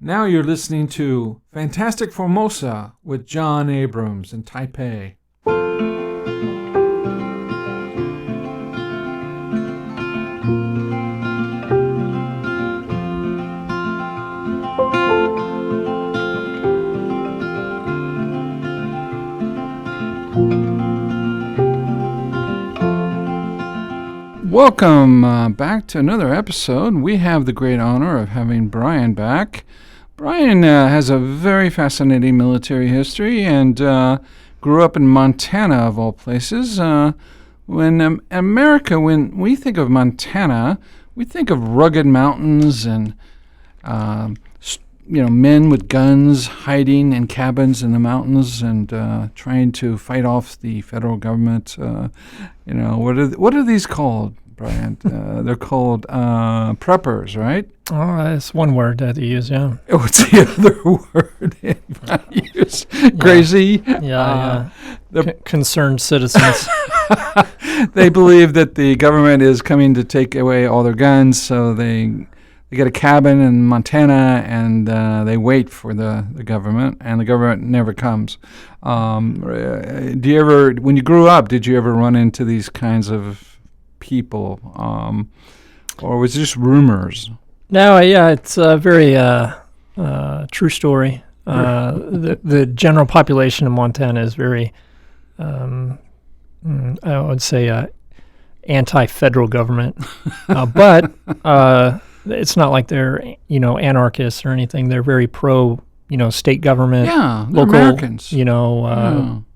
Now you're listening to Fantastic Formosa with Joh Abrams in Taipei. Welcome back to another episode. We have the great honor of having Brian back. Brian has a very fascinating military history and grew up in Montana, of all places. When we think of Montana, we think of rugged mountains and men with guns hiding in cabins in the mountains and trying to fight off the federal government. What are these called, Brian? They're called preppers, right? Oh, that's one word that you use, yeah. What's the other word you use? Crazy? Yeah. Concerned citizens. They believe that the government is coming to take away all their guns, so they get a cabin in Montana and they wait for the government, and the government never comes. When you grew up, did you ever run into these kinds of people, or was it just rumors? No, it's a very true story. The general population of Montana is very, I would say, anti-federal government, but it's not like they're anarchists or anything. They're very pro state government, local Americans,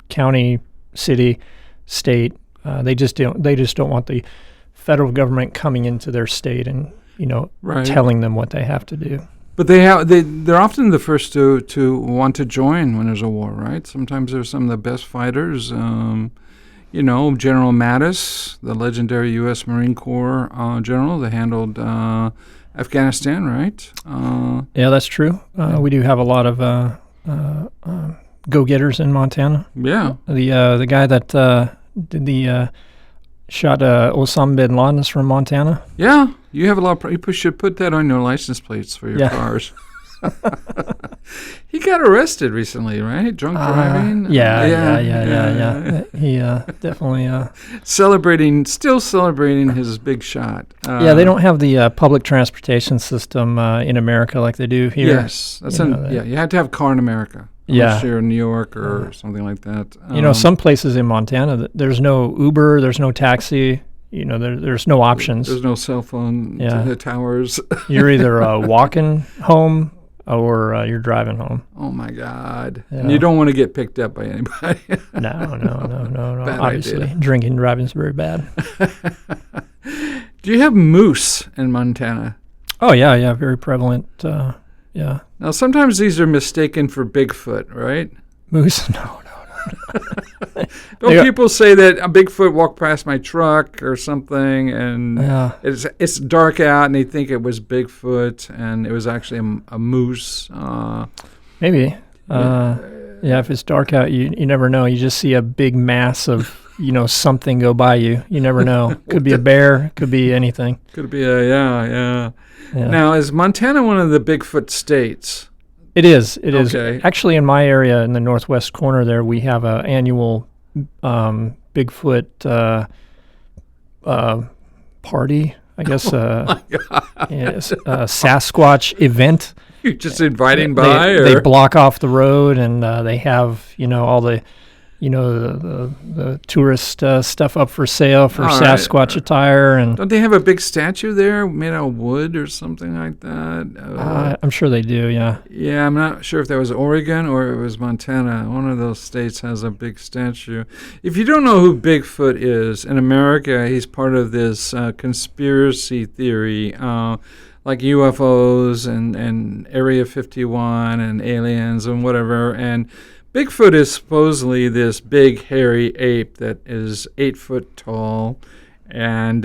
county, city, state. They just don't want the federal government coming into their state and telling them what they have to do. But they're often the first to want to join when there's a war, right? Sometimes they're some of the best fighters. General Mattis, the legendary U.S. Marine Corps general, that handled Afghanistan, right? Yeah, that's true. We do have a lot of go-getters in Montana. Yeah. The guy that shot Osama bin Laden is from Montana. Yeah, you have a lot. You should put that on your license plates for your cars. He got arrested recently, right? Drunk driving. Yeah. He definitely still celebrating his big shot. They don't have the public transportation system in America like they do here. Yes, you had to have a car in America. Unless you're in New York or something like that. Some places in Montana, there's no Uber, there's no taxi. There's no options. There's no cell phone towers. You're either walking home or you're driving home. Oh, my God. Yeah. And you don't want to get picked up by anybody. No. Bad Obviously, idea. Drinking and driving is very bad. Do you have moose in Montana? Oh, yeah, very prevalent, yeah. Now, sometimes these are mistaken for Bigfoot, right? Moose? No. Don't people say that a Bigfoot walked past my truck or something, and it's dark out, and they think it was Bigfoot, and it was actually a moose? Maybe. If it's dark out, you never know. You just see a big mass of something go by you. You never know. Could be a bear. Could be anything. Could be yeah. Now, is Montana one of the Bigfoot states? It is. It is. Okay. Actually, in my area, in the northwest corner there, we have an annual Bigfoot party, I guess. Sasquatch event. You're just inviting They block off the road, and they have, all the the tourist stuff up for sale for Sasquatch attire. And don't they have a big statue there made out of wood or something like that? I'm sure they do, yeah. Yeah, I'm not sure if that was Oregon or it was Montana. One of those states has a big statue. If you don't know who Bigfoot is, in America, he's part of this conspiracy theory, like UFOs and Area 51 and aliens and whatever. And Bigfoot is supposedly this big, hairy ape that is 8 foot tall, and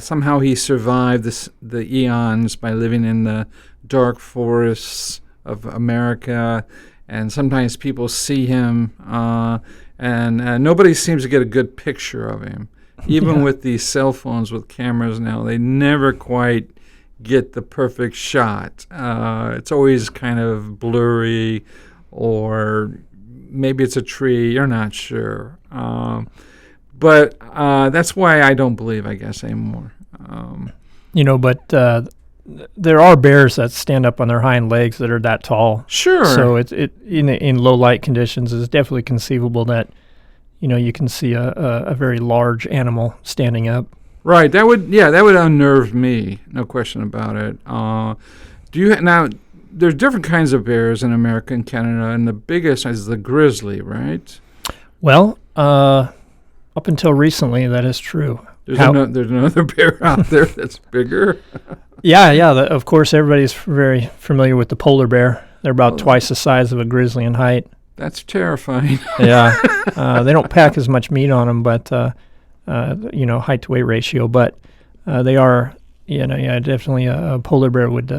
somehow he survived the eons by living in the dark forests of America, and sometimes people see him, and nobody seems to get a good picture of him. Even with these cell phones with cameras now, they never quite get the perfect shot. It's always kind of blurry, or maybe it's a tree. You're not sure. But that's why I don't believe, I guess, anymore. But there are bears that stand up on their hind legs that are that tall. Sure. So it in low light conditions, it's definitely conceivable that you can see a very large animal standing up. Right. That would unnerve me. No question about it. Now? There's different kinds of bears in America and Canada, and the biggest is the grizzly, right? Well, up until recently, that is true. There's another bear out there that's bigger. Yeah. Of course, everybody's very familiar with the polar bear. They're about twice the size of a grizzly in height. That's terrifying. Yeah. They don't pack as much meat on them, but, height to weight ratio. But they are, definitely a polar bear would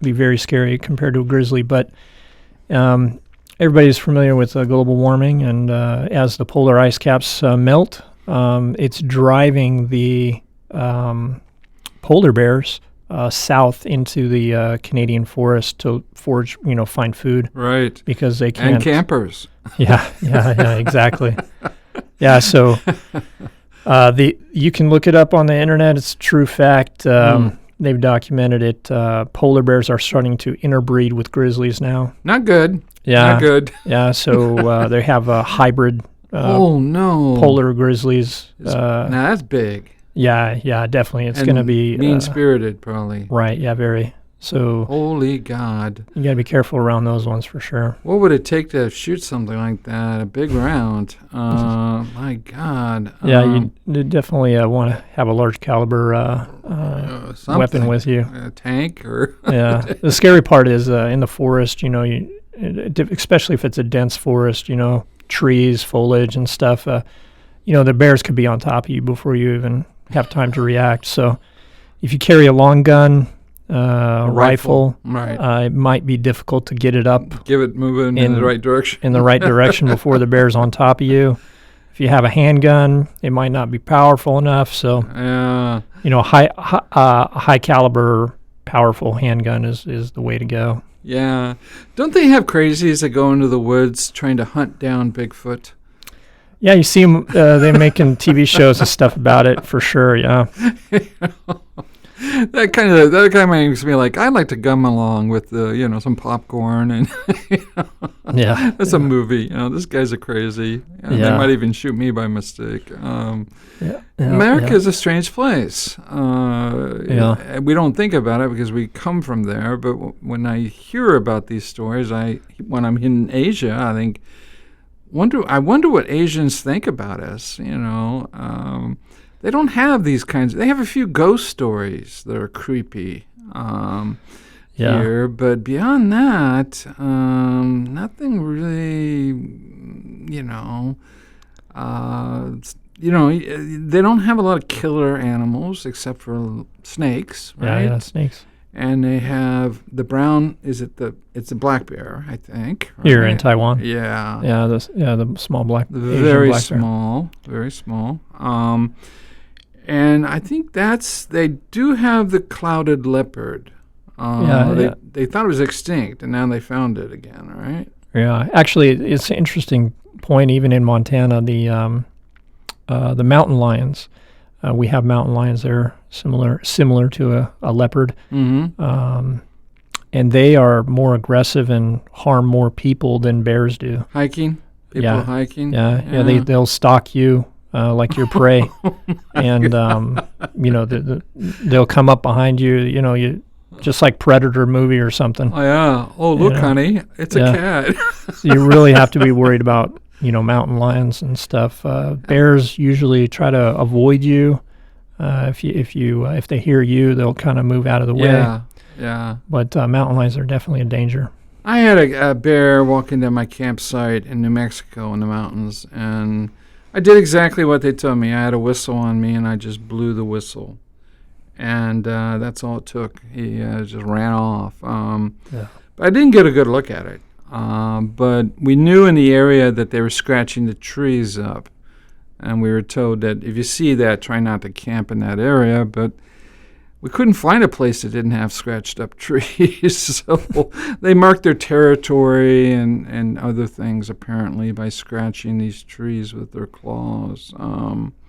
be very scary compared to a grizzly. But everybody's familiar with global warming, and as the polar ice caps melt, it's driving the polar bears south into the Canadian forest to forage, find food. Right. Because they can't. And campers. Yeah, exactly. Yeah, so you can look it up on the internet. It's a true fact. They've documented it. Polar bears are starting to interbreed with grizzlies now. Not good. Yeah. Not good. Yeah, so they have a hybrid polar grizzlies. Now that's big. Yeah, definitely. It's going to be mean-spirited, probably. Right, yeah, very. So holy God. You got to be careful around those ones for sure. What would it take to shoot something like that? A big round. My God. Yeah, you definitely want to have a large caliber weapon with you. A tank or... Yeah. The scary part is in the forest, especially if it's a dense forest, trees, foliage and stuff, the bears could be on top of you before you even have time to react. So if you carry a long gun, a rifle, right. It might be difficult to get it up. Give it moving in the right direction. In the right direction before the bear's on top of you. If you have a handgun, it might not be powerful enough. So, high caliber, powerful handgun is the way to go. Yeah. Don't they have crazies that go into the woods trying to hunt down Bigfoot? Yeah, you see them. They're making TV shows and stuff about it for sure. Yeah. That kind of makes me like, I'd like to come along with some popcorn and yeah, that's a movie. This guy's a crazy. They might even shoot me by mistake. America is a strange place. We don't think about it because we come from there. But when I hear about these stories, when I'm in Asia, I think, I wonder what Asians think about us. They don't have these kinds. They have a few ghost stories that are creepy here, but beyond that, nothing really. They don't have a lot of killer animals except for snakes, right? Yeah, snakes. And they have the brown. It's a black bear, I think. Right? Here in Taiwan. Yeah. Yeah, the small black. Very black small. Bear. Very small. And I think they do have the clouded leopard. They thought it was extinct, and now they found it again, right? Yeah, actually, it's an interesting point. Even in Montana, the mountain lions, we have mountain lions there, similar to a leopard, and they are more aggressive and harm more people than bears do. Hiking, hiking. They'll stalk you. Like your prey, and they'll come up behind you. You just like Predator movie or something. Oh yeah. Oh look, honey, it's a cat. So you really have to be worried about mountain lions and stuff. Bears usually try to avoid you. If they hear you, they'll kind of move out of the way. Yeah. But mountain lions are definitely a danger. I had a bear walk into my campsite in New Mexico in the mountains, and I did exactly what they told me. I had a whistle on me, and I just blew the whistle. And that's all it took. He just ran off. But I didn't get a good look at it. But we knew in the area that they were scratching the trees up. And we were told that if you see that, try not to camp in that area. But we couldn't find a place that didn't have scratched up trees. So they marked their territory and other things apparently by scratching these trees with their claws.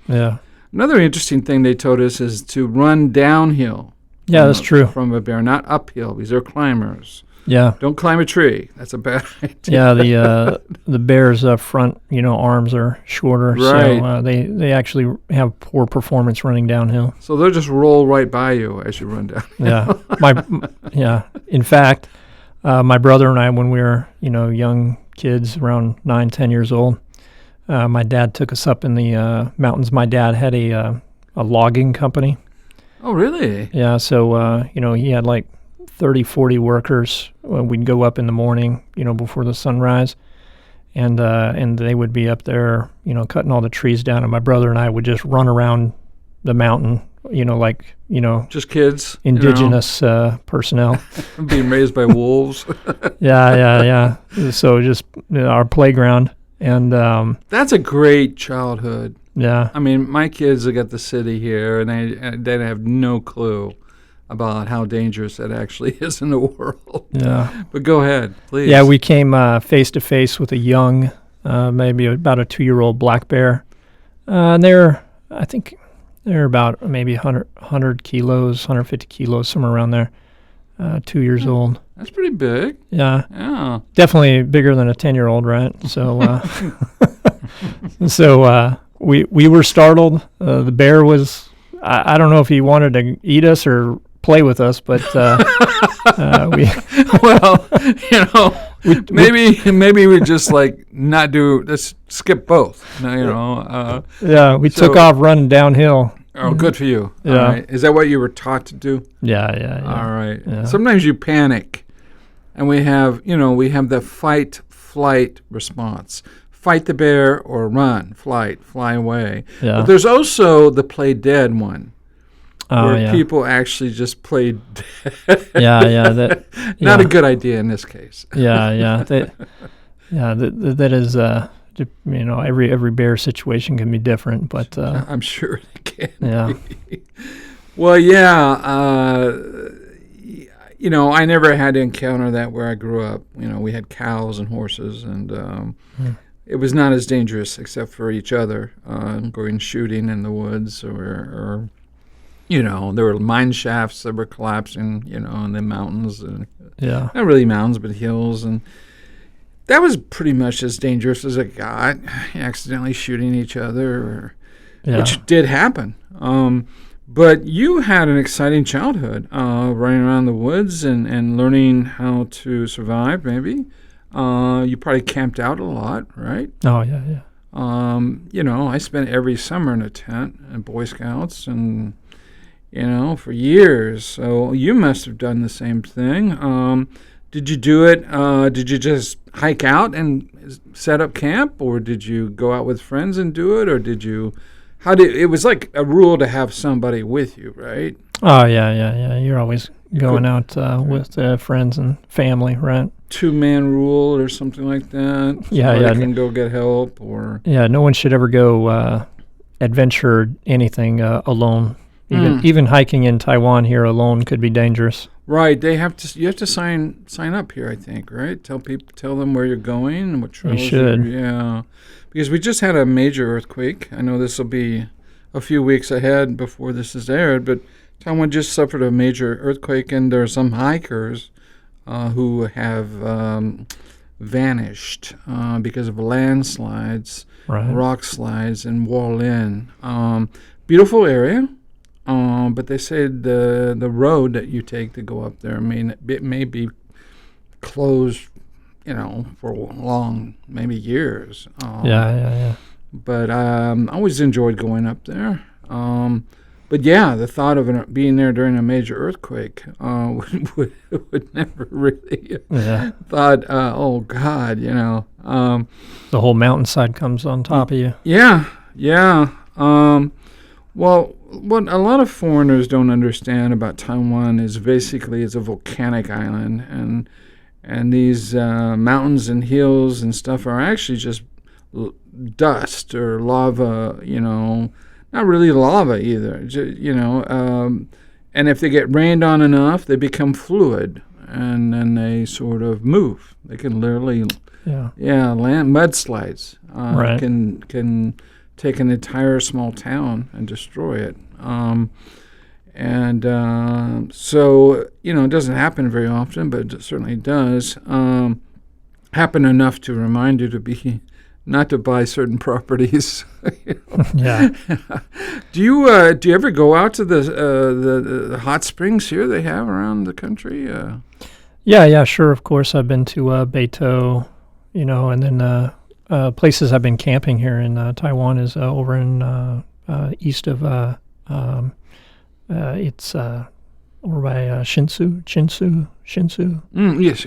Yeah. Another interesting thing they told us is to run downhill. Yeah, that's true. From a bear, not uphill, because they're climbers. Yeah. Don't climb a tree. That's a bad idea. Yeah, the bear's front, arms are shorter, Right. so they actually have poor performance running downhill. So they'll just roll right by you as you run down. Yeah. In fact, my brother and I, when we were young kids, around 9, 10 years old, my dad took us up in the mountains. My dad had a logging company. Oh, really? Yeah, so he had like 30, 40 workers. We'd go up in the morning, before the sunrise, and they would be up there, cutting all the trees down, and my brother and I would just run around the mountain, just kids, indigenous personnel, being raised by wolves. Yeah. So just our playground, and that's a great childhood. Yeah. I mean, my kids are at the city here, and they have no clue about how dangerous it actually is in the world. Yeah. But go ahead, please. Yeah, we came face to face with a young, maybe about a 2-year-old black bear. And I think they're about maybe 100 kilos, 150 kilos, somewhere around there. 2 years old. That's pretty big. Yeah. Yeah. Definitely bigger than a 10-year-old, right? So, we were startled. The bear was, I don't know if he wanted to eat us or play with us, but maybe we just like not do. Let's skip both. We took off running downhill. Oh, good for you. Yeah. All right. Is that what you were taught to do? Yeah. All right. Yeah. Sometimes you panic, and we have the fight flight response. Fight the bear or run, fly away. Yeah. But there's also the play dead one. Where people actually just play dead. Not a good idea in this case. That is every bear situation can be different, but I'm sure it can. Yeah. Be. Well, I never had to encounter that where I grew up. We had cows and horses, and it was not as dangerous except for each other, going shooting in the woods or there were mine shafts that were collapsing, in the mountains. Not really mountains, but hills. And that was pretty much as dangerous as it got, accidentally shooting each other, which did happen. But you had an exciting childhood, running around the woods and learning how to survive, maybe. You probably camped out a lot, right? Oh, yeah. I spent every summer in a tent and Boy Scouts and for years. So you must have done the same thing. Did you do it? Did you just hike out and set up camp, or did you go out with friends and do it, or did you? It was like a rule to have somebody with you, right? Oh yeah. You're always going out with friends and family, right? 2-man rule or something like that. Somebody can go get help, or no one should ever go adventure anything alone. Even hiking in Taiwan here alone could be dangerous. Right, you have to sign up here, I think, right? Tell them where you're going and what trails. You should. Yeah, because we just had a major earthquake. I know this will be a few weeks ahead before this is aired, but Taiwan just suffered a major earthquake, and there are some hikers who have vanished because of landslides, rock slides, and Hualien. Beautiful area. But they say the road that you take to go up there may be closed, for long, maybe years. But I always enjoyed going up there. But the thought of being there during a major earthquake would never really thought, oh God, the whole mountainside comes on top of you. Yeah. Well, what a lot of foreigners don't understand about Taiwan is basically it's a volcanic island, and these mountains and hills and stuff are actually just dust or lava, not really lava either, And if they get rained on enough, they become fluid, and then they sort of move. They can literally, land mudslides. Right. Can take an entire small town and destroy it. So, it doesn't happen very often, but it certainly does happen enough to remind you not to buy certain properties. Yeah. Do you ever go out to the hot springs here they have around the country? Yeah, sure. Of course, I've been to Beito, and then places I've been camping here in Taiwan is over in east of it's over by Shinsu. Yes.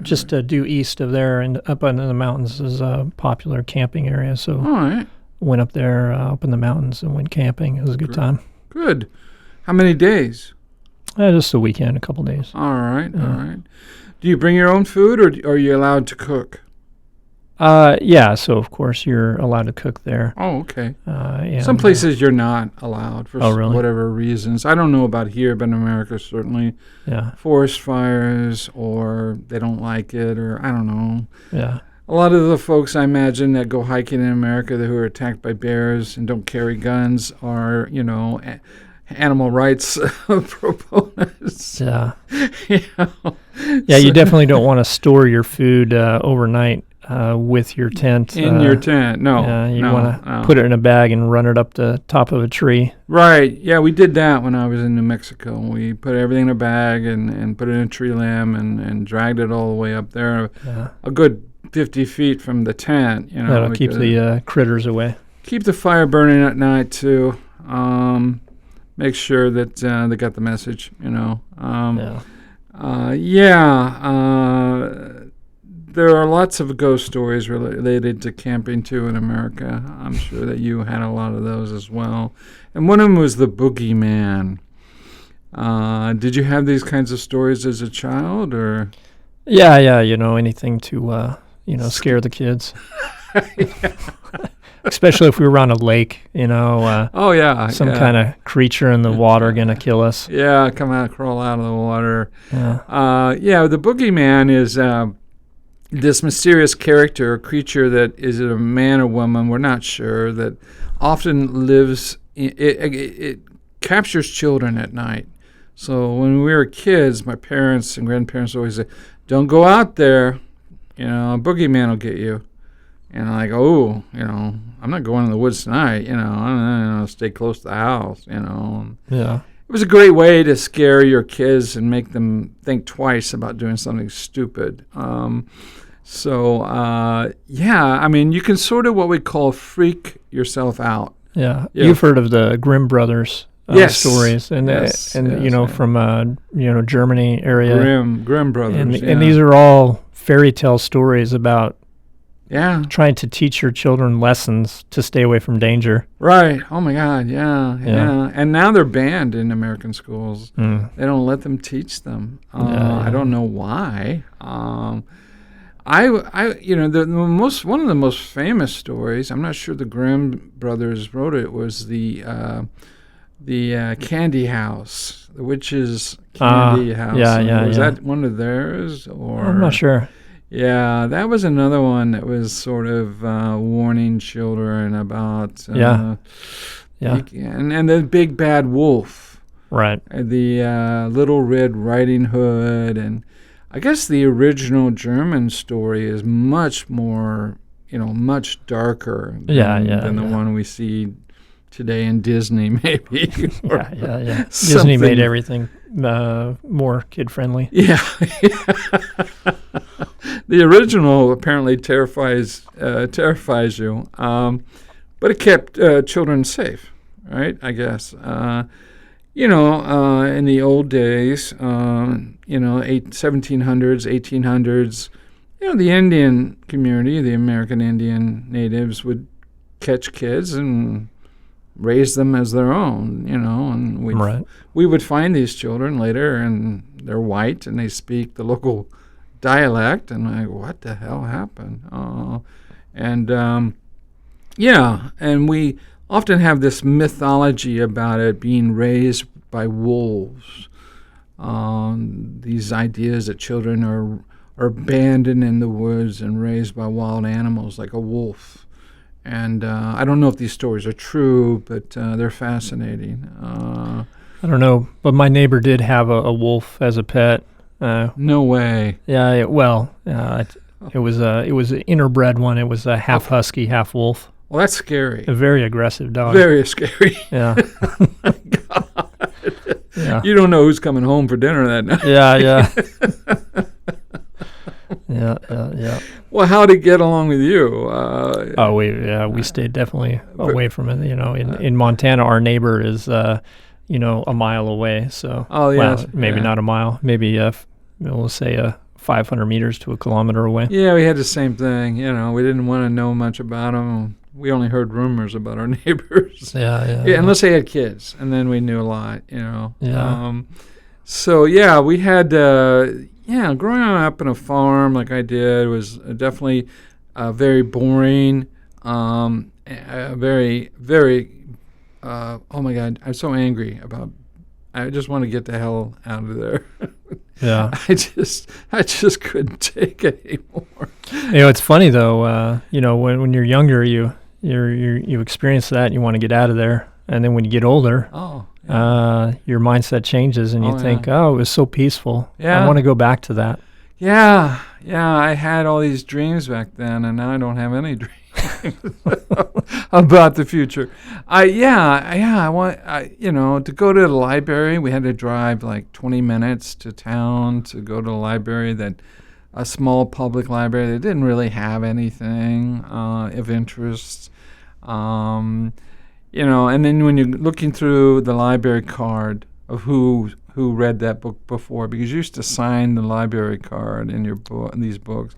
Just due east of there and up into the mountains is a popular camping area. So all right. Went up there up in the mountains and went camping. It was a good time. Good. How many days? Just a weekend, a couple days. All right. Do you bring your own food, or are you allowed to cook? Yeah, so of course you're allowed to cook there. Oh, okay. Some places you're not allowed for really? whatever reasons. I don't know about here, but in America certainly. Yeah. Forest fires, or they don't like it, or I don't know. Yeah. A lot of the folks, I imagine, that go hiking in America who are attacked by bears and don't carry guns are, animal rights proponents. Yeah. You definitely don't want to store your food overnight with your tent. In your tent, no. You want to put it in a bag and run it up the top of a tree. Right. Yeah, we did that when I was in New Mexico. We put everything in a bag and put it in a tree limb and dragged it all the way up there. Yeah. A good 50 feet from the tent. That'll keep the critters away. Keep the fire burning at night, too. Make sure that they got the message, there are lots of ghost stories related to camping, too, in America. I'm sure that you had a lot of those as well. And one of them was the boogeyman. Did you have these kinds of stories as a child, or? Yeah, anything to, scare the kids. Especially if we were on a lake, some kind of creature in the water going to kill us. Yeah, crawl out of the water. Yeah. The boogeyman is this mysterious character, or creature that is it a man or woman, we're not sure, that often lives, it captures children at night. So when we were kids, my parents and grandparents always said, don't go out there, a boogeyman will get you. And I'm like, I'm not going in the woods tonight, I'm stay close to the house, Yeah. It was a great way to scare your kids and make them think twice about doing something stupid. You can sort of what we call freak yourself out. Yeah. You've heard of the Grimm brothers stories, and from Germany area. Grimm brothers, and these are all fairy tale stories about trying to teach your children lessons to stay away from danger. Right. Oh my God. Yeah. And now they're banned in American schools. They don't let them teach them. I don't know why. One of the most famous stories, I'm not sure the Grimm brothers wrote it, was the candy house, the witch's candy house. Was that one of theirs, or? I'm not sure. Yeah, that was another one that was sort of warning children about. And the big bad wolf. Right. The Little Red Riding Hood, and I guess the original German story is much more, much darker than the one we see today in Disney, maybe. Disney made everything more kid-friendly. Yeah. The original apparently terrifies you, but it kept children safe, right? I guess. In the old days, 1700s, 1800s, the Indian community, the American Indian natives would catch kids and raise them as their own, and we would find these children later, and they're white, and they speak the local dialect, and I'm like, what the hell happened? And we often have this mythology about it being raised by wolves. These ideas that children are abandoned in the woods and raised by wild animals like a wolf. And I don't know if these stories are true, but they're fascinating. I don't know, but my neighbor did have a wolf as a pet. No way. Yeah, it was an interbred one. It was a half husky, half wolf. Well, that's scary. A very aggressive dog. Very scary. Yeah. Oh my God. Yeah. You don't know who's coming home for dinner that night. Yeah. Yeah. Well, how did it get along with you? We stayed definitely away from it. In Montana, our neighbor is a mile away. So maybe not a mile. Maybe we'll say 500 meters to a kilometer away. Yeah, we had the same thing. We didn't want to know much about them. We only heard rumors about our neighbors. Yeah. Unless they had kids, and then we knew a lot. Yeah. We had. Growing up in a farm like I did was definitely very boring. Very, very. Oh my God! I'm so angry about. I just want to get the hell out of there. Yeah. I just couldn't take it anymore. It's funny though. When you're younger, you experience that and you want to get out of there, and then when you get older, your mindset changes and you think, it was so peaceful. Yeah. I want to go back to that. Yeah. I had all these dreams back then, and now I don't have any dreams about the future. I want to go to the library. We had to drive like 20 minutes to town to go to the library, a small public library that didn't really have anything of interest. And then when you're looking through the library card of who read that book before, because you used to sign the library card in your book, in these books,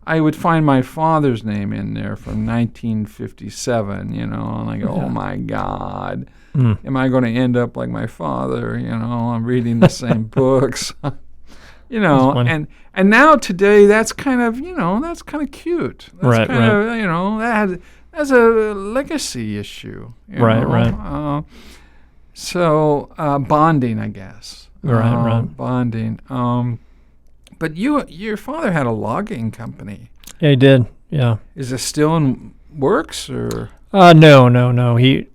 I would find my father's name in there from 1957. And I go, oh my God, am I going to end up like my father? I'm reading the same books. And now today that's kind of cute. That's kind of that's a legacy issue. Right. So bonding, I guess. Right. Bonding. But your father had a logging company. Yeah, he did. Yeah. Is it still in works or? No. He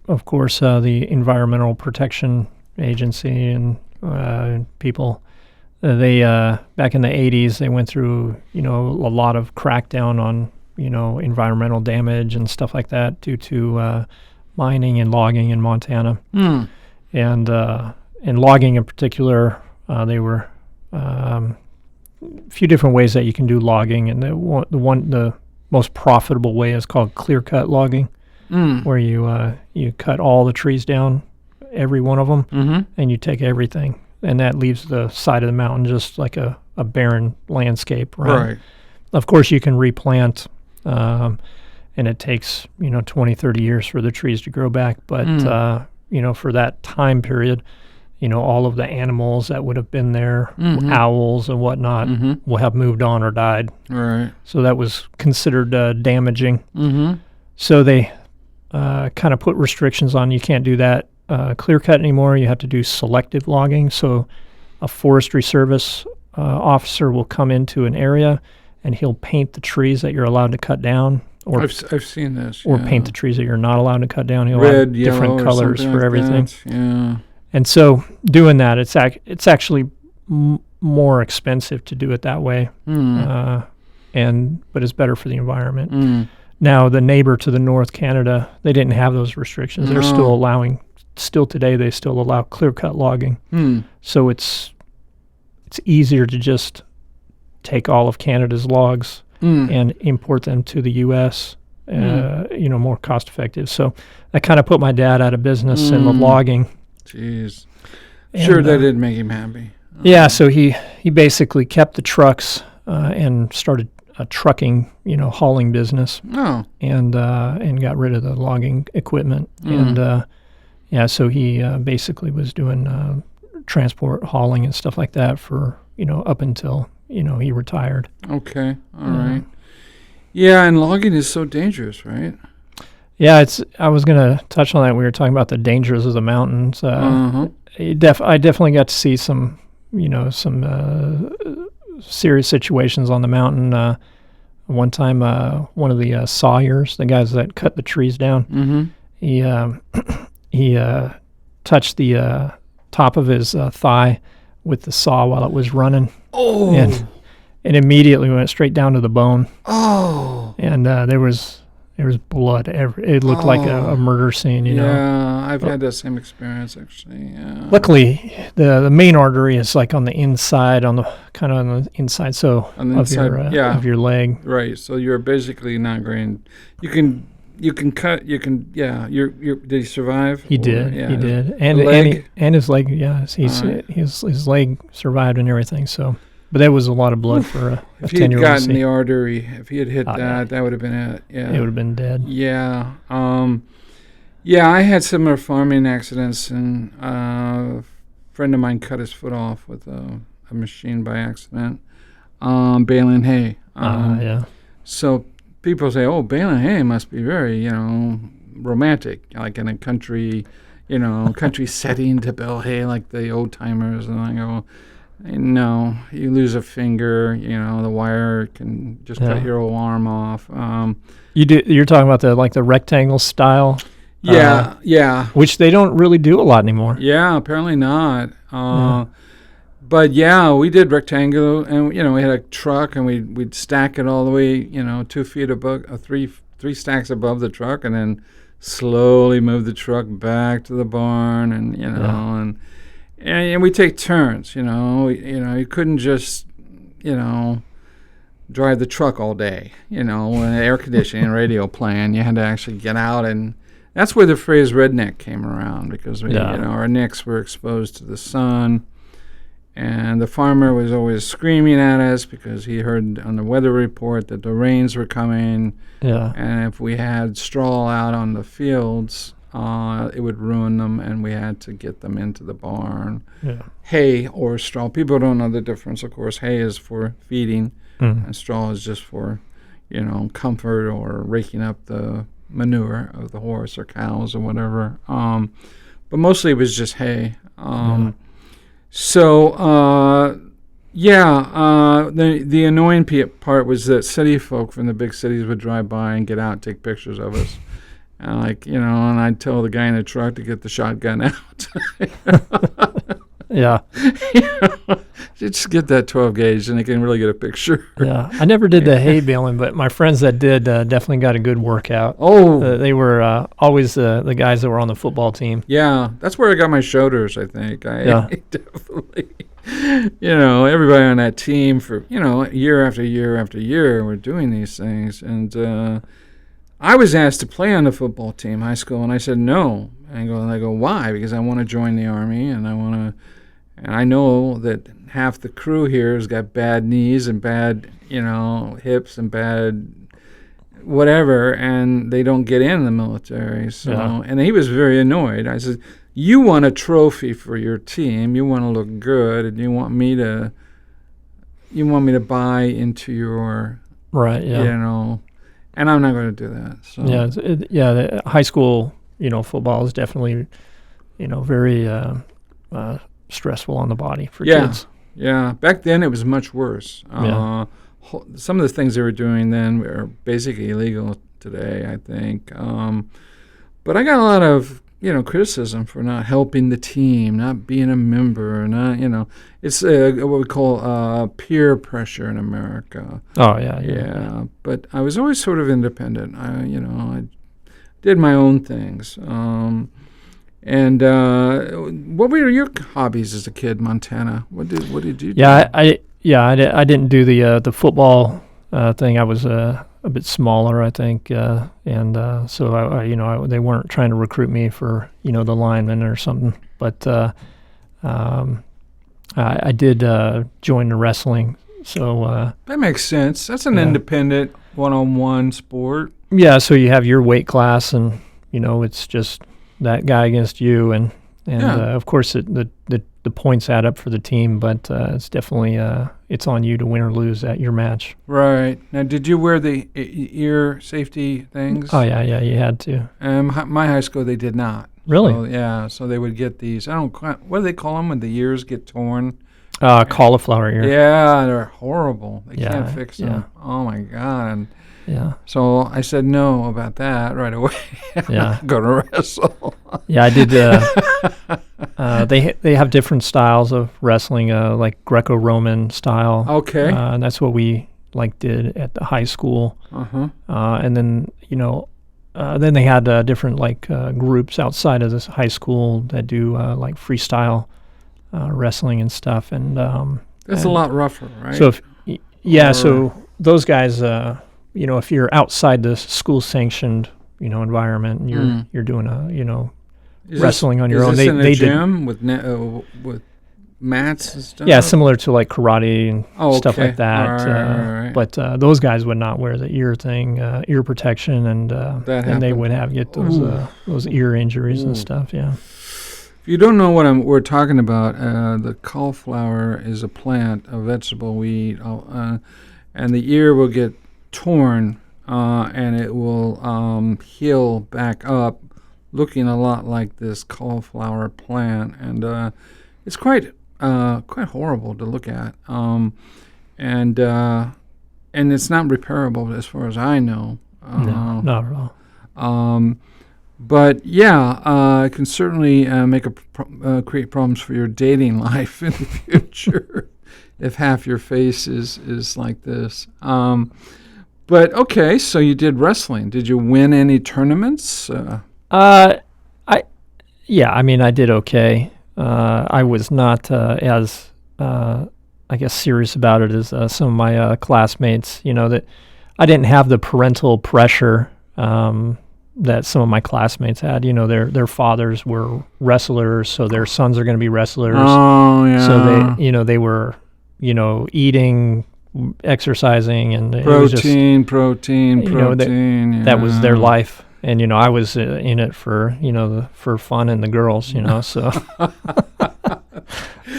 of course, the Environmental Protection Agency and people. They back in the 80s, they went through a lot of crackdown on environmental damage and stuff like that due to mining and logging in Montana. And logging in particular, they were a few different ways that you can do logging, and the most profitable way is called clear cut logging, where you cut all the trees down, every one of them, and you take everything, and that leaves the side of the mountain just like a barren landscape. Right. Of course, you can replant, and it takes 20, 30 years for the trees to grow back, but for that time period, all of the animals that would have been there, owls and whatnot, will have moved on or died. Right. So that was considered damaging. So they kind of put restrictions on you can't do that clear cut anymore. You have to do selective logging. So a Forestry Service officer will come into an area and he'll paint the trees that you're allowed to cut down. Or I've seen this. Or paint the trees that you're not allowed to cut down. He'll Red, have different yellow, colors for like everything. That. Yeah. And so doing that, it's actually more expensive to do it that way, but it's better for the environment. Now, the neighbor to the north, Canada, they didn't have those restrictions. They're still today, they still allow clear-cut logging. So it's easier to just take all of Canada's logs and import them to the U.S., more cost-effective. So that kind of put my dad out of business in the logging. Jeez. Sure, that did make him happy. Yeah, so he basically kept the trucks and started a trucking, hauling business. Oh. And got rid of the logging equipment. And so he basically was doing transport hauling and stuff like that for, up until, he retired. Okay. All right. Yeah, and logging is so dangerous, right? Yeah, I was going to touch on that. We were talking about the dangers of the mountains. I definitely got to see some, serious situations on the mountain. One time, one of the sawyers, the guys that cut the trees down, he touched the top of his thigh with the saw while it was running. Oh. And immediately went straight down to the bone. Oh. And there was blood. It looked like a murder scene, you know. Yeah, I've had that same experience actually. Yeah. Luckily, the main artery is like on the inside, on the inside, so On the inside, of your leg. Right. So you're basically not going. You can cut. You can. Yeah. Did he survive? He did. Yeah. He did. And his leg. Yeah. His leg survived and everything. So. But that was a lot of blood for a 10-year-old. If he had gotten the artery, if he had hit that would have been it. Yeah. It would have been dead. Yeah. Yeah, I had similar farming accidents, and a friend of mine cut his foot off with a machine by accident, baling hay. Yeah. So people say, oh, baling hay must be very, romantic, like in a country setting to bale hay like the old timers. And I go, no, you lose a finger, the wire can just cut your whole arm off. You're talking about the rectangle style? Yeah. Which they don't really do a lot anymore. Yeah, apparently not. But yeah, we did rectangular, and we had a truck, and we'd stack it all the way, 2 feet above, three stacks above the truck, and then slowly move the truck back to the barn, and and we take turns. You couldn't just drive the truck all day. When air conditioning and radio playing, you had to actually get out, and that's where the phrase redneck came around, because our necks were exposed to the sun. And the farmer was always screaming at us because he heard on the weather report that the rains were coming. Yeah. And if we had straw out on the fields, it would ruin them, and we had to get them into the barn. Yeah. Hay or straw. People don't know the difference, of course. Hay is for feeding, and straw is just for, comfort or raking up the manure of the horse or cows or whatever. But mostly it was just hay. So, the annoying part was that city folk from the big cities would drive by and get out and take pictures of us. And and I'd tell the guy in the truck to get the shotgun out. Yeah. Just get that 12 gauge and they can really get a picture. Yeah. I never did the hay baling, but my friends that did definitely got a good workout. Oh. They were always the guys that were on the football team. Yeah. That's where I got my shoulders, I think. I definitely, everybody on that team for, year after year after year were doing these things. And I was asked to play on the football team, high school, and I said no. And I go, why? Because I want to join the Army, and I know that half the crew here has got bad knees and bad, hips and bad whatever, and they don't get in the military. So, and he was very annoyed. I said, you want a trophy for your team, you want to look good, and you want me to buy into your, right? Yeah. And I'm not going to do that. So. The high school, football is definitely, very stressful on the body for kids. Yeah. Back then it was much worse. Some of the things they were doing then were basically illegal today, I think. But I got a lot of, criticism for not helping the team, not being a member, it's what we call peer pressure in America. Oh, yeah. But I was always sort of independent. I did my own things. And what were your hobbies as a kid, Montana? What did you do? I didn't do the football thing. I was a bit smaller, I think, and so they weren't trying to recruit me for the lineman or something. But I did join the wrestling. So that makes sense. That's an independent one-on-one sport. Yeah, so you have your weight class, and it's just that guy against you, and of course the the points add up for the team, but it's definitely it's on you to win or lose at your match. Right. Now, did you wear the ear safety things? Oh yeah, you had to. My high school, they did not. Really? So, yeah. So they would get these. What do they call them when the ears get torn? Cauliflower ear. Yeah, they're horrible. They Yeah, can't fix them. yeah. Oh my God. And Yeah. so I said no about that right away. Yeah. Go to wrestle. Yeah, I did. They have different styles of wrestling, like Greco-Roman style. Okay. And that's what we did at the high school. Uh-huh. And then then they had different groups outside of this high school that do freestyle wrestling and stuff. And That's a lot rougher, right? So so those guys, if you're outside the school sanctioned environment, and you're doing wrestling on your own. Is this in a they gym with mats and stuff? Yeah, similar to karate and stuff okay. like that. Right. But those guys would not wear the ear thing, ear protection, and they would get those ear injuries and stuff. Yeah. If you don't know what we're talking about, the cauliflower is a plant, a vegetable we eat, and the ear will get torn, and it will heal back up, looking a lot like this cauliflower plant, and it's quite horrible to look at, and it's not repairable as far as I know. No, not at all. But yeah, it can certainly create problems for your dating life in the future if half your face is like this. But okay, so you did wrestling. Did you win any tournaments? I did okay. I was not as serious about it as some of my classmates. That I didn't have the parental pressure that some of my classmates had. Their fathers were wrestlers, so their sons are going to be wrestlers. Oh yeah. So they were eating, exercising, and protein. That was their life. And I was in it for for fun and the girls. So.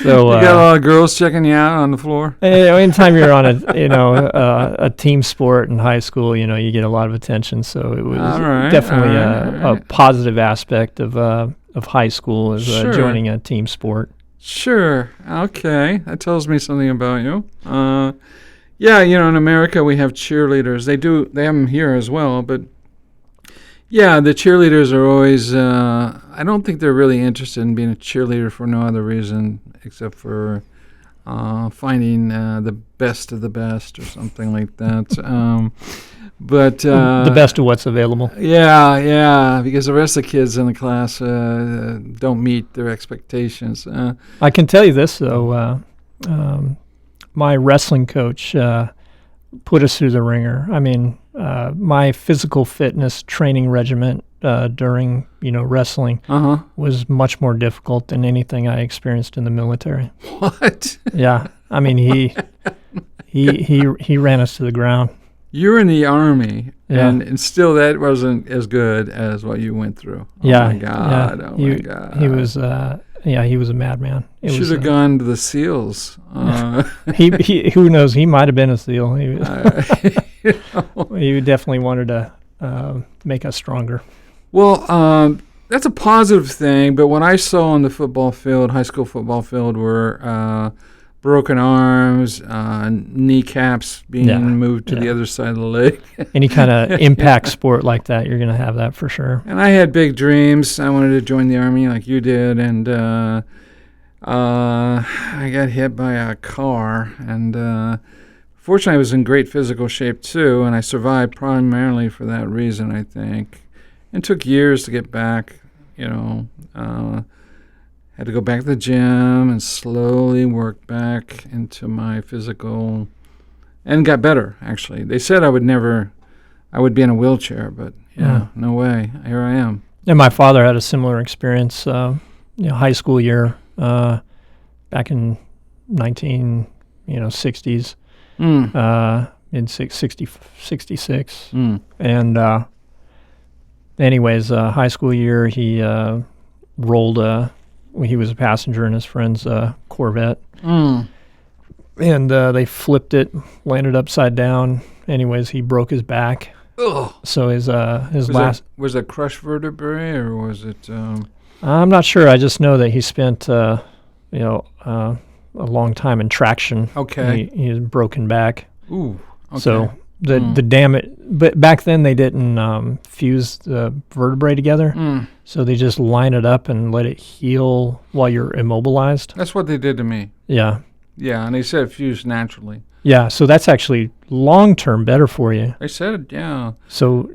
So you got a lot of girls checking you out on the floor. Anytime you're on a team sport in high school, you get a lot of attention. So it was definitely a positive aspect of high school is joining a team sport. Sure. Okay, that tells me something about you. In America we have cheerleaders. They have them here as well, but. Yeah, the cheerleaders are always, I don't think they're really interested in being a cheerleader for no other reason except for finding the best of the best or something like that. But the best of what's available. Yeah, because the rest of the kids in the class don't meet their expectations. I can tell you this, though. My wrestling coach put us through the ringer. I mean, my physical fitness training regimen during wrestling was much more difficult than anything I experienced in the military. What? Yeah, I mean he ran us to the ground. You were in the Army, and still that wasn't as good as what you went through. Oh my God! Yeah. Oh my God! He was. He was a madman. Should have gone to the SEALs. He who knows? He might have been a SEAL. He definitely wanted to make us stronger. Well, that's a positive thing. But what I saw on the football field, high school football field, were broken arms, kneecaps being moved to the other side of the leg. Any kind of impact sport like that, you're going to have that for sure. And I had big dreams. I wanted to join the Army like you did, and I got hit by a car. And fortunately, I was in great physical shape too, and I survived primarily for that reason, I think. It took years to get back, had to go back to the gym and slowly work back into my physical, and got better, actually. They said I would be in a wheelchair, but no way. Here I am. And my father had a similar experience, high school year, back in 1960s, in 66. And anyways, high school year, he rolled he was a passenger in his friend's Corvette. Mm. And they flipped it, landed upside down. Anyways, he broke his back. Ugh. So his was it crushed vertebrae or was it? I'm not sure. I just know that he spent a long time in traction. Okay. He had broken back. Ooh. Okay. So the damage, but back then they didn't fuse the vertebrae together. Mm. So they just line it up and let it heal while you're immobilized. That's what they did to me. Yeah. Yeah, and they said it fused naturally. Yeah, so that's actually long-term better for you. They said, yeah. So,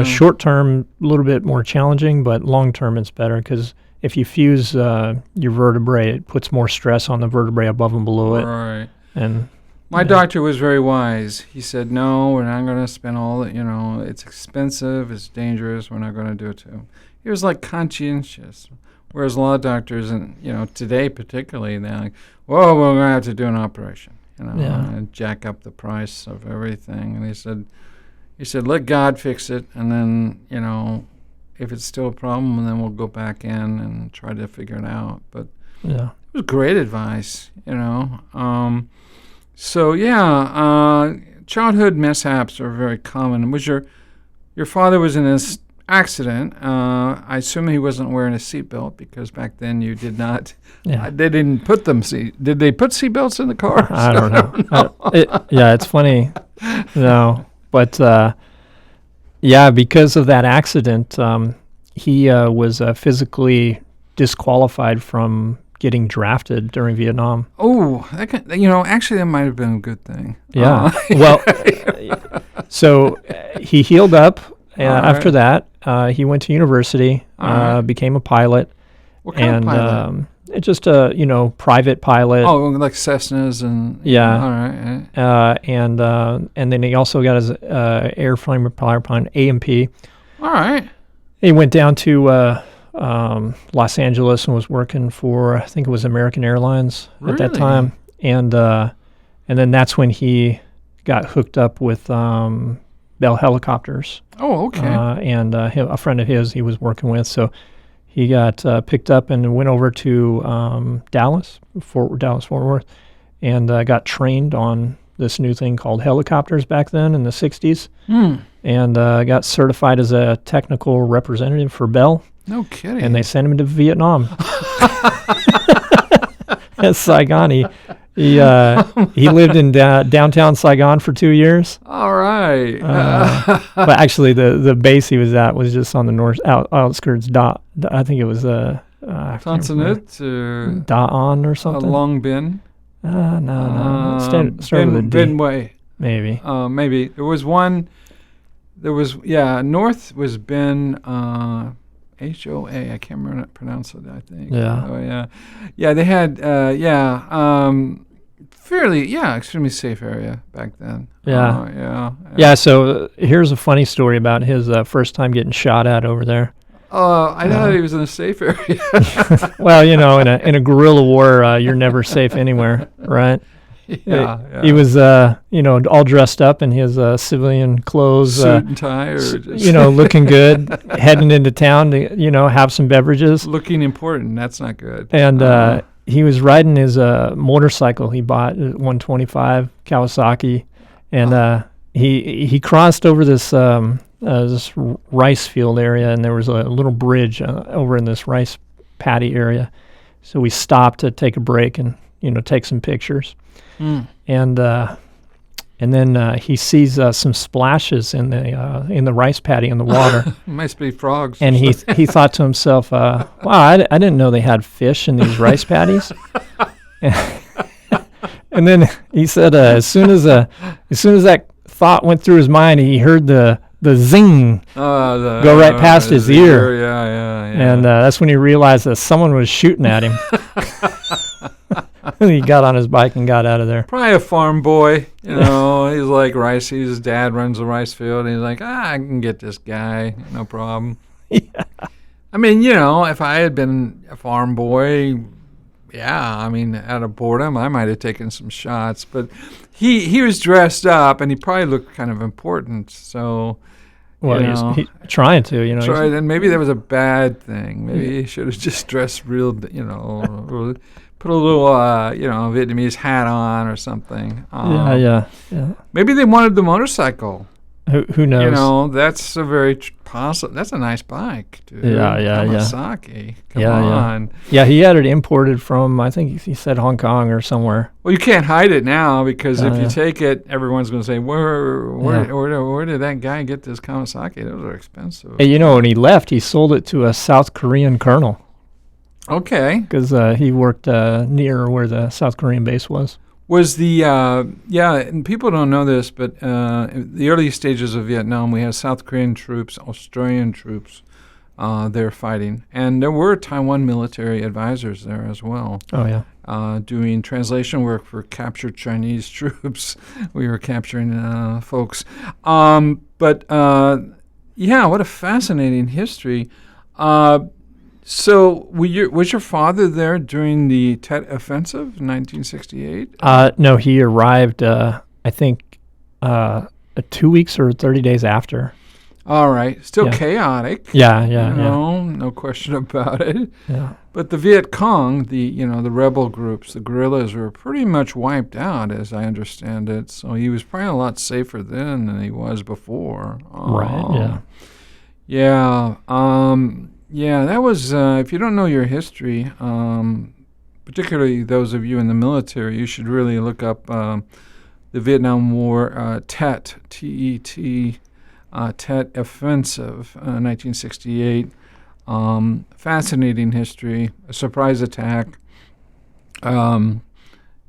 short-term, a little bit more challenging, but long-term it's better because if you fuse your vertebrae, it puts more stress on the vertebrae above and below it. Right. And my doctor was very wise. He said, no, we're not going to spend all that, it's expensive, it's dangerous, we're not going to do it to him. He was like conscientious. Whereas a lot of doctors, and today particularly, they're like, "Whoa, we're going to have to do an operation," and jack up the price of everything. And he said, "Let God fix it, and then if it's still a problem, then we'll go back in and try to figure it out." But it was great advice, childhood mishaps are very common. Was your father was in this accident? I assume he wasn't wearing a seatbelt because back then you did not. Yeah. They didn't put them. Did they put seatbelts in the car? I don't know. It's funny. No, but because of that accident, he was physically disqualified from getting drafted during Vietnam. Oh, actually, that might have been a good thing. Yeah. So he healed up. After that, he went to university, became a pilot. What kind of pilot? Just a private pilot. Oh, like Cessnas and yeah. All right. And then he also got his airframe power plant AMP. All right. He went down to Los Angeles and was working for, I think it was American Airlines at that time, and then that's when he got hooked up with Bell helicopters. Oh, okay. And a friend of his he was working with, so he got picked up and went over to Fort Worth, and got trained on this new thing called helicopters back then in the 60s, and got certified as a technical representative for Bell. No kidding. And they sent him to Vietnam. At Saigon. He lived in downtown Saigon for 2 years. All right. But actually, the base he was at was just on the north outskirts. I think it was Tansanit or Da'an or something. Long Bin. No. It started with a D. Bin Way. Maybe. Maybe there was one. North was Bin. HOA. I can't pronounce it, I think. Yeah. Oh, yeah. Yeah, they had, fairly, extremely safe area back then. Yeah. Yeah, so here's a funny story about his first time getting shot at over there. I thought he was in a safe area. Well, in a guerrilla war, you're never safe anywhere, right? Yeah. He was, all dressed up in his civilian clothes, suit and tie, or just looking good, heading into town to, have some beverages. Looking important. That's not good. And he was riding his motorcycle he bought, 125 Kawasaki, and he crossed over this rice field area, and there was a little bridge over in this rice paddy area. So we stopped to take a break and take some pictures. And then he sees some splashes in the rice paddy in the water. Must be frogs. And he thought to himself, "Wow, I didn't know they had fish in these rice paddies." And then he said, as soon as that thought went through his mind, he heard the zing go right past his ear. Yeah. And that's when he realized that someone was shooting at him. He got on his bike and got out of there. Probably a farm boy, he's like rice. His dad runs the rice field. And he's like, I can get this guy, no problem. Yeah. I mean, if I had been a farm boy, out of boredom, I might have taken some shots. But he was dressed up, and he probably looked kind of important. So, Well, you know, he's trying to, you know. try. Then maybe that was a bad thing. Maybe he should have just dressed real, you know, put a little, Vietnamese hat on or something. Yeah. Maybe they wanted the motorcycle. Who knows? You know, that's a very possible. That's a nice bike, dude. Yeah. Kawasaki. Come Yeah. on. Yeah, he had it imported from, I think he said Hong Kong or somewhere. Well, you can't hide it now because if you take it, everyone's going to say, where did that guy get this Kawasaki? Those are expensive. Hey, you know, when he left, he sold it to a South Korean colonel. Okay. Because he worked near where the South Korean base was. Was the, and people don't know this, but in the early stages of Vietnam, we had South Korean troops, Australian troops there fighting. And there were Taiwan military advisors there as well. Oh, yeah. Doing translation work for captured Chinese troops. We were capturing folks. What a fascinating history. So, was your father there during the Tet Offensive in 1968? No, he arrived, I think, 2 weeks or 30 days after. All right. Still Yeah. chaotic. Yeah. No question about it. Yeah. But the Viet Cong, the rebel groups, the guerrillas were pretty much wiped out, as I understand it. So he was probably a lot safer then than he was before. Right, yeah. Yeah, that was, if you don't know your history, particularly those of you in the military, you should really look up the Vietnam War Tet, T-E-T, Tet Offensive, 1968. Fascinating history, a surprise attack.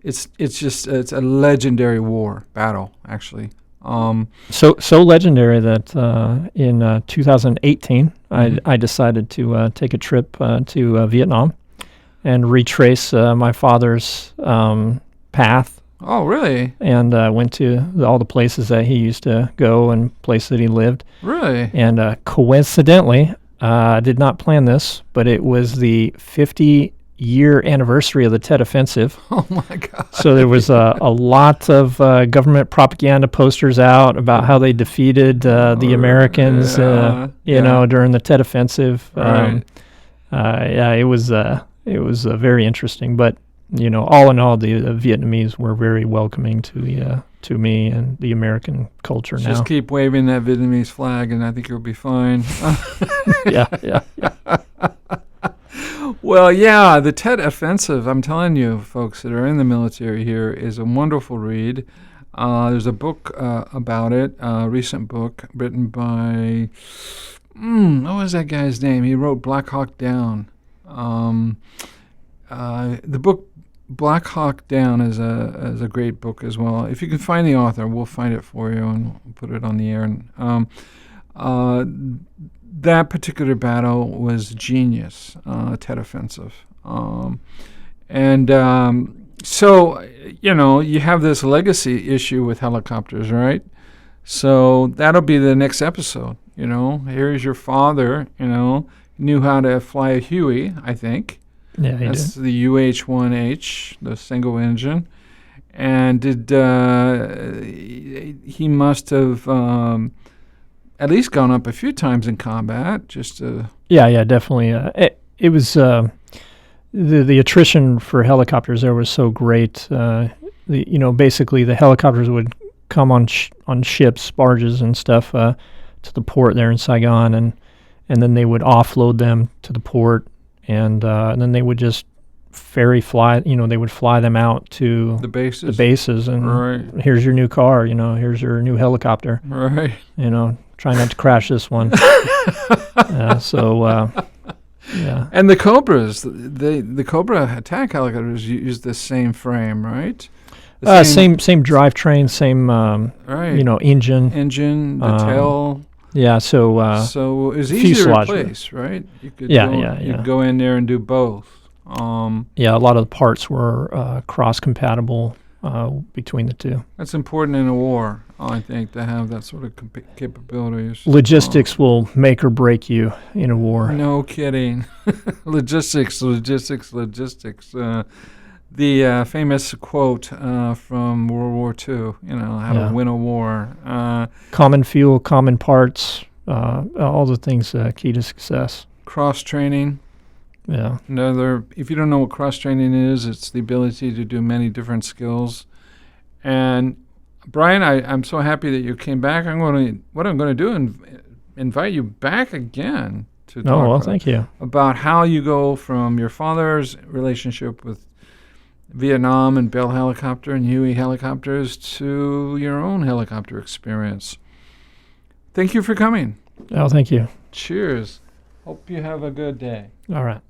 It's a legendary battle, actually. So legendary that in 2018, I decided to take a trip to Vietnam and retrace my father's path. Oh, really? And went to all the places that he used to go and places that he lived. Really? And coincidentally, I did not plan this, but it was the 50-year anniversary of the Tet Offensive. Oh, my God. So there was a lot of government propaganda posters out about how they defeated the Americans, during the Tet Offensive. Right. It was very interesting. But all in all, the Vietnamese were very welcoming to me and the American culture now. Just keep waving that Vietnamese flag, and I think you'll be fine. Yeah. Well, yeah, the Tet Offensive, I'm telling you, folks that are in the military here, is a wonderful read. There's a book about it, a recent book written by, what was that guy's name? He wrote Black Hawk Down. The book Black Hawk Down is a great book as well. If you can find the author, we'll find it for you and we'll put it on the air. And that particular battle was genius, Tet Offensive. So, you have this legacy issue with helicopters, right? So that'll be the next episode, Here's your father, knew how to fly a Huey, I think. Yeah, he That's did. the UH-1H, the single engine. And he must have at least gone up a few times in combat, just to... Yeah, definitely. It was the attrition for helicopters there was so great. Basically the helicopters would come on ships, barges, and stuff to the port there in Saigon, and then they would offload them to the port, and then they would just ferry fly. They would fly them out to the bases. And right. Here's your new car. Here's your new helicopter. Right. Try not to crash this one. Yeah. And the Cobras, the Cobra attack helicopters use the same frame, right? Same drivetrain, same right. Engine, the tail. Yeah, so it's easy to fuselage. Replace, right? You could You'd go in there and do both. A lot of the parts were cross-compatible between the two. That's important in a war, I think, to have that sort of capabilities. Logistics will make or break you in a war. No kidding. Logistics. The famous quote from World War II, how to win a war. Common fuel, common parts, all the things key to success. Cross training. Yeah. If you don't know what cross training is, it's the ability to do many different skills. And Brian, I'm so happy that you came back. What I'm going to do is invite you back again to talk thank you. about how you go from your father's relationship with Vietnam and Bell Helicopter and Huey Helicopters to your own helicopter experience. Thank you for coming. Oh, thank you. Cheers. Hope you have a good day. All right.